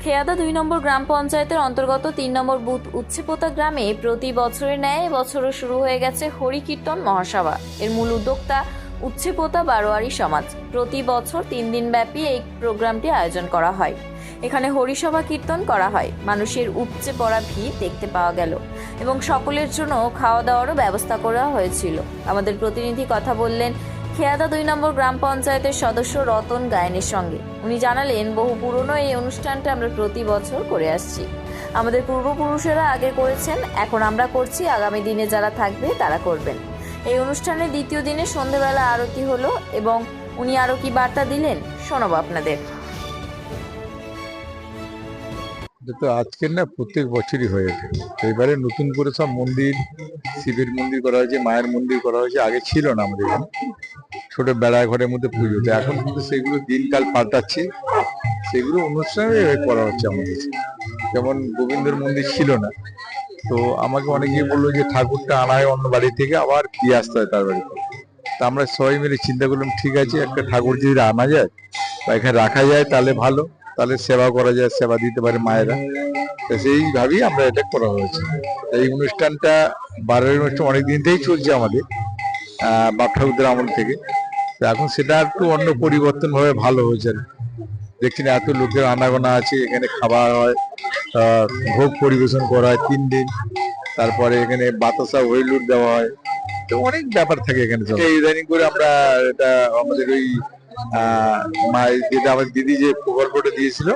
খেয়াদা ২ নম্বর গ্রাম পঞ্চায়েতের অন্তর্গত ৩ নম্বর বুথ উচ্ছেপোতা গ্রামে প্রতি বছরের ন্যায় এবছরও শুরু হয়ে গেছে হরিকীর্তন মহাসভা। এর মূল উদ্যোক্তা উচ্ছেপোতা বারোয়ারি সমাজ। প্রতি বছর ৩ দিন ব্যাপী এই প্রোগ্রামটি আয়োজন করা হয়। এখানে হরিসভা কীর্তন করা হয়। মানুষের উপচে পড়া ভিড় দেখতে পাওয়া গেল এবং সকলের জন্য খাওয়া দাওয়ারও ব্যবস্থা করা হয়েছিল। আমাদের প্রতিনিধি কথা বললেন খেয়াদা ২ নম্বর গ্রাম পঞ্চায়েতের সদস্য রতন গায়েনের সঙ্গে। উনি জানালেন, বহু পুরনো এই অনুষ্ঠানটা আমরা প্রতি বছর করে আসছি। আমাদের পূর্বপুরুষেরা আগে করেছেন, এখন আমরা করছি, আগামী দিনে যারা থাকবে তারা করবেন। এই অনুষ্ঠানের দ্বিতীয় দিনে সন্ধ্যেবেলা আরতি হলো এবং উনি আরও কি বার্তা দিলেন শোনাবো আপনাদের। তো আজকের না প্রত্যেক বছরই হয়ে ওঠে। এবারে নতুন করে সব মন্দির, শিবের মন্দির করা হয়েছে, মায়ের মন্দির করা হয়েছে। আগে ছিল না আমাদের এখানে, ছোট বেড়া ঘরের মধ্যে পুজো হতো। এখন কিন্তু সেগুলো দিনকাল পাল্টাচ্ছে, সেগুলো অনুষ্ঠানে করা হচ্ছে আমাদের। যেমন গোবিন্দর মন্দির ছিল না, তো আমাকে অনেকেই বললো যে ঠাকুরটা আনা হয় অন্য বাড়ি থেকে, আবার দিয়ে আসতে হয় তার বাড়িতে। তা আমরা সবাই মিলে চিন্তা করলাম, ঠিক আছে একটা ঠাকুর যদি আনা যায় বা এখানে রাখা যায় তাহলে ভালো, তাহলে সেবা করা যায়, সেবা দিতে পারে মায়েরা। তো সেইভাবেই আমরা এটা করা হয়েছে। এই অনুষ্ঠানটা বারোয়ারি অনুষ্ঠান অনেকদিন থেকেই চলছে আমাদের, বাপ ঠাকুরদের আমল থেকে। তো এখন সেটা একটু অন্য পরিবর্তন ভাবে ভালো হয়েছে। দেখছি না, এত লোকের আনাগোনা আছে, এখানে খাবার হয়, ভোগ পরিবেশন করা হয় 3 দিন। তারপরে এখানে বাতাসা হইলুট দেওয়া হয়, তো অনেক ব্যাপার থাকে এখানে। ইদানিং করে আমরা এটা আমাদের ওই যেটা আমার দিদি যে প্রকল্পটা দিয়েছিল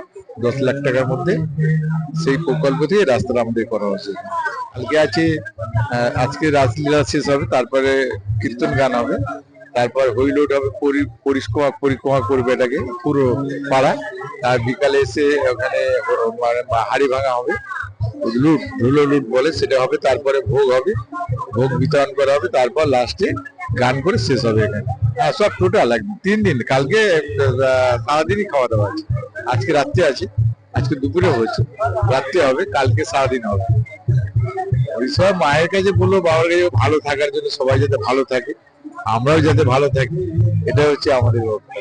10 লাখ টাকার মধ্যে, সেই প্রকল্প থেকে রাস্তাটা আমাদের করা হয়েছে। কালকে আছে, আজকে রাসলীলা শেষ হবে, তারপরে কীর্তন গান হবে, তারপর হইলোট হবে, পরিক্রমা করবে এটাকে পুরো পাড়া। আর বিকালে এসে ওখানে হাড়ি ভাঙা হবে, লুট ধুলো লুট বলে সেটা হবে। তারপরে ভোগ হবে, ভোগ বিতরণ করা হবে, তারপর লাস্টে গান করে শেষ হবে এখানে। হ্যাঁ, সব টোটাল 3 দিন। কালকে সারাদিনই খাওয়া দাওয়া আছে, আজকে রাত্রে আছে, আজকে দুপুরে হচ্ছে, রাত্রে হবে, কালকে সারাদিন হবে। ওই সব মায়ের কাছে বললো, বাবার কাছে ভালো থাকার জন্য, সবাই যাতে ভালো থাকে, আমরাও যাতে ভালো থাকি, এটা হচ্ছে আমাদের ব্যাপার।